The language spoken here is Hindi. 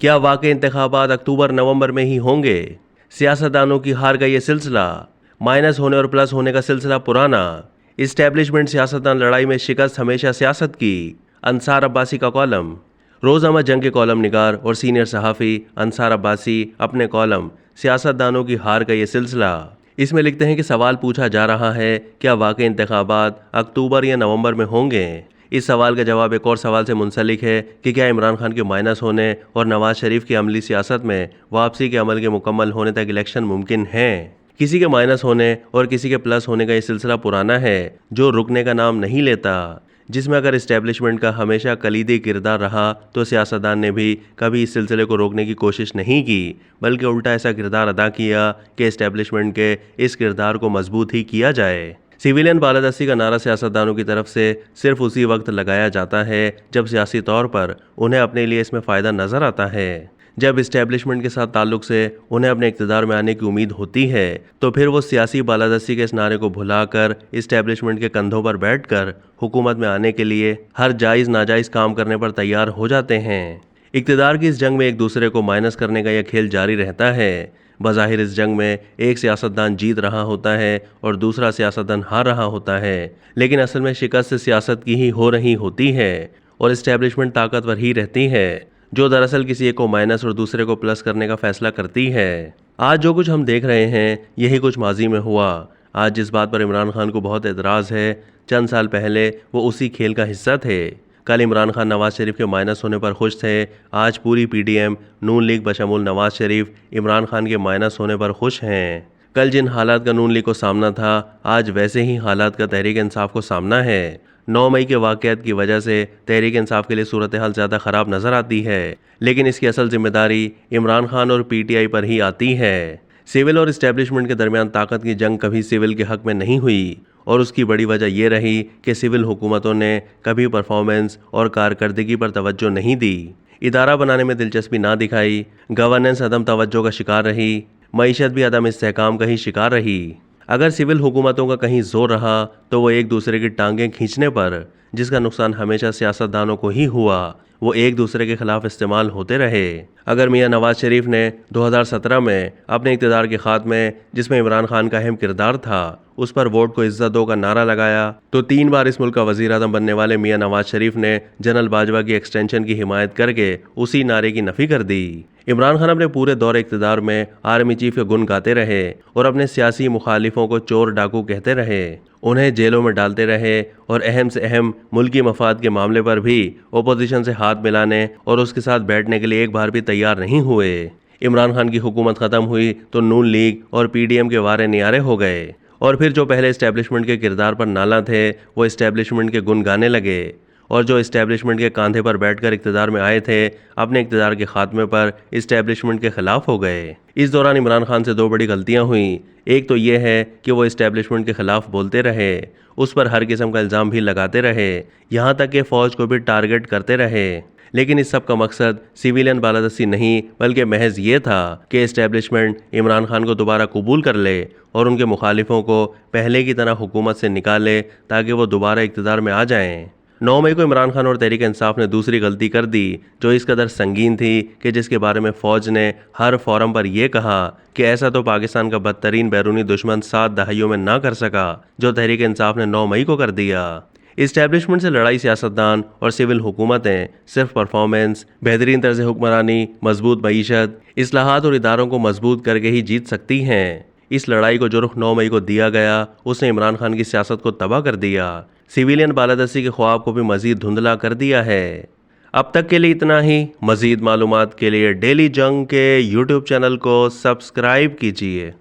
क्या वाकई इंतखाबात अक्टूबर नवंबर में ही होंगे? सियासतदानों की हार का ये सिलसिला, माइनस होने और प्लस होने का सिलसिला पुराना। इस्टेब्लिशमेंट सियासतदान लड़ाई में शिकस्त हमेशा सियासत की। अंसार अब्बासी का कॉलम। रोज़नामा जंग के कॉलम निगार और सीनियर सहाफ़ी अंसार अब्बासी अपने कॉलम सियासतदानों की हार का ये सिलसिला, इसमें लिखते हैं कि सवाल पूछा जा रहा है, क्या वाकई इंतखाबात अक्टूबर या नवंबर में होंगे? इस सवाल का जवाब एक और सवाल से मुंसलिक है कि क्या इमरान खान के माइनस होने और नवाज शरीफ की अमली सियासत में वापसी के अमल के मुकम्मल होने तक इलेक्शन मुमकिन है। किसी के माइनस होने और किसी के प्लस होने का ये सिलसिला पुराना है जो रुकने का नाम नहीं लेता, जिसमें अगर इस्टेब्लिशमेंट का हमेशा कलीदी किरदार रहा तो सियासतदान ने भी कभी इस सिलसिले को रोकने की कोशिश नहीं की, बल्कि उल्टा ऐसा किरदार अदा किया कि इस्टेब्लिशमेंट के इस किरदार को मजबूत ही किया जाए। सिविलियन बालादस्ती का नारा सियासतदानों की तरफ से सिर्फ उसी वक्त लगाया जाता है जब सियासी तौर पर उन्हें अपने लिए इसमें फ़ायदा नज़र आता है। जब इस्टेब्लिशमेंट के साथ ताल्लुक से उन्हें अपने इक़्तिदार में आने की उम्मीद होती है तो फिर वो सियासी बालादस्ती के इस नारे को भुलाकर इस्टेब्लिशमेंट के कंधों पर बैठकर हुकूमत में आने के लिए हर जायज़ नाजायज़ काम करने पर तैयार हो जाते हैं। इक़्तिदार की इस जंग में एक दूसरे को माइनस करने का यह खेल जारी रहता है। बज़ाहिर इस जंग में एक सियासतदान जीत रहा होता है और दूसरा सियासतदान हार रहा होता है, लेकिन असल में शिकस्त सियासत की ही हो रही होती है और इस्टेब्लिशमेंट ताकतवर ही रहती है, जो दरअसल किसी एक को माइनस और दूसरे को प्लस करने का फैसला करती है। आज जो कुछ हम देख रहे हैं यही कुछ माजी में हुआ। आज जिस बात पर इमरान खान को बहुत एतराज़ है, चंद साल पहले वो उसी खेल का हिस्सा थे। कल इमरान खान नवाज शरीफ के माइनस होने पर खुश थे, आज पूरी पीडीएम नून लीग बशमूल नवाज शरीफ इमरान खान के माइनस होने पर खुश हैं। कल जिन हालात का नून लीग को सामना था, आज वैसे ही हालात का तहरीक इंसाफ को सामना है। 9 मई के वाक़यात की वजह से तहरीक इंसाफ के लिए सूरत हाल ज़्यादा ख़राब नज़र आती है, लेकिन इसकी असल जिम्मेदारी इमरान खान और पीटीआई पर ही आती है। सिविल और इस्टेब्लिशमेंट के दरमियान ताकत की जंग कभी सिविल के हक़ में नहीं हुई और उसकी बड़ी वजह यह रही कि सिविल हुकूमतों ने कभी परफॉर्मेंस और कारकर्दगी पर तवज्जो नहीं दी, इदारा बनाने में दिलचस्पी ना दिखाई, गवर्नेंस अदम तवज्जो का शिकार रही, मईशत भी अदम इस्तेहकाम का ही शिकार रही। अगर सिविल हुकूमतों का कहीं जोर रहा तो वो एक दूसरे की टांगें खींचने पर, जिसका नुकसान हमेशा सियासतदानों को ही हुआ, वो एक दूसरे के खिलाफ इस्तेमाल होते रहे। अगर मियां नवाज शरीफ ने 2017 में अपने इक़्तिदार के खात्मे, जिसमें इमरान खान का अहम किरदार था, उस पर वोट को इज्जत दो का नारा लगाया, तो 3 बार इस मुल्क का वज़ीर आज़म बनने वाले मियां नवाज शरीफ ने जनरल बाजवा की एक्सटेंशन की हिमायत करके उसी नारे की नफ़ी कर दी। इमरान खान अपने पूरे दौर इक़्तिदार में आर्मी चीफ के गुण गाते रहे और अपने सियासी मुखालिफों को चोर डाकू कहते रहे, उन्हें जेलों में डालते रहे और अहम से अहम मुल्की मफाद के मामले पर भी ओपोजिशन से हाथ मिलाने और उसके साथ बैठने के लिए एक बार भी तैयार नहीं हुए। इमरान खान की हुकूमत ख़त्म हुई तो नून लीग और पीडीएम के वारे नियारे हो गए और फिर जो पहले इस्टेब्लिशमेंट के किरदार पर नाला थे वो इस्टेब्लिशमेंट के गुण गाने लगे और जो इस्टेब्लिशमेंट के कंधे पर बैठकर इक़्तिदार में आए थे, अपने इक़्तिदार के खात्मे पर इस्टेब्लिशमेंट के खिलाफ हो गए। इस दौरान इमरान खान से 2 बड़ी गलतियां हुई। एक तो ये है कि वो इस्टेब्लिशमेंट के खिलाफ बोलते रहे, उस पर हर किस्म का इल्ज़ाम भी लगाते रहे, यहाँ तक कि फ़ौज को भी टारगेट करते रहे। लेकिन इस सब का मकसद सिविलियन बालादस्ती नहीं बल्कि महज ये था कि इस्टेब्लिशमेंट इमरान खान को दोबारा कबूल कर ले और उनके मुखालिफों को पहले की तरह हुकूमत से निकाले ताकि वो दोबारा इक़्तिदार में आ जाएं। 9 मई को इमरान खान और तहरीक इंसाफ ने दूसरी गलती कर दी जो इस कदर संगीन थी कि जिसके बारे में फ़ौज ने हर फोरम पर यह कहा कि ऐसा तो पाकिस्तान का बदतरीन बैरूनी दुश्मन 7 दहाइयों में ना कर सका जो तहरीक इंसाफ ने 9 मई को कर दिया। इस्टेब्लिशमेंट से लड़ाई सियासतदान और सिविल हुकूमतें सिर्फ परफॉर्मेंस, बेहतरीन तर्ज हुक्मरानी, मजबूत मईशत, इस्लाहात और इदारों को मजबूत करके ही जीत सकती हैं। इस लड़ाई को जो रुख 9 मई को दिया गया उसने इमरान खान की सियासत को तबाह कर दिया, सिविलियन बालादस्ती के ख्वाब को भी मजीद धुंधला कर दिया है। अब तक के लिए इतना ही। मजीद मालूमात के लिए डेली जंग के यूट्यूब चैनल को सब्सक्राइब कीजिए।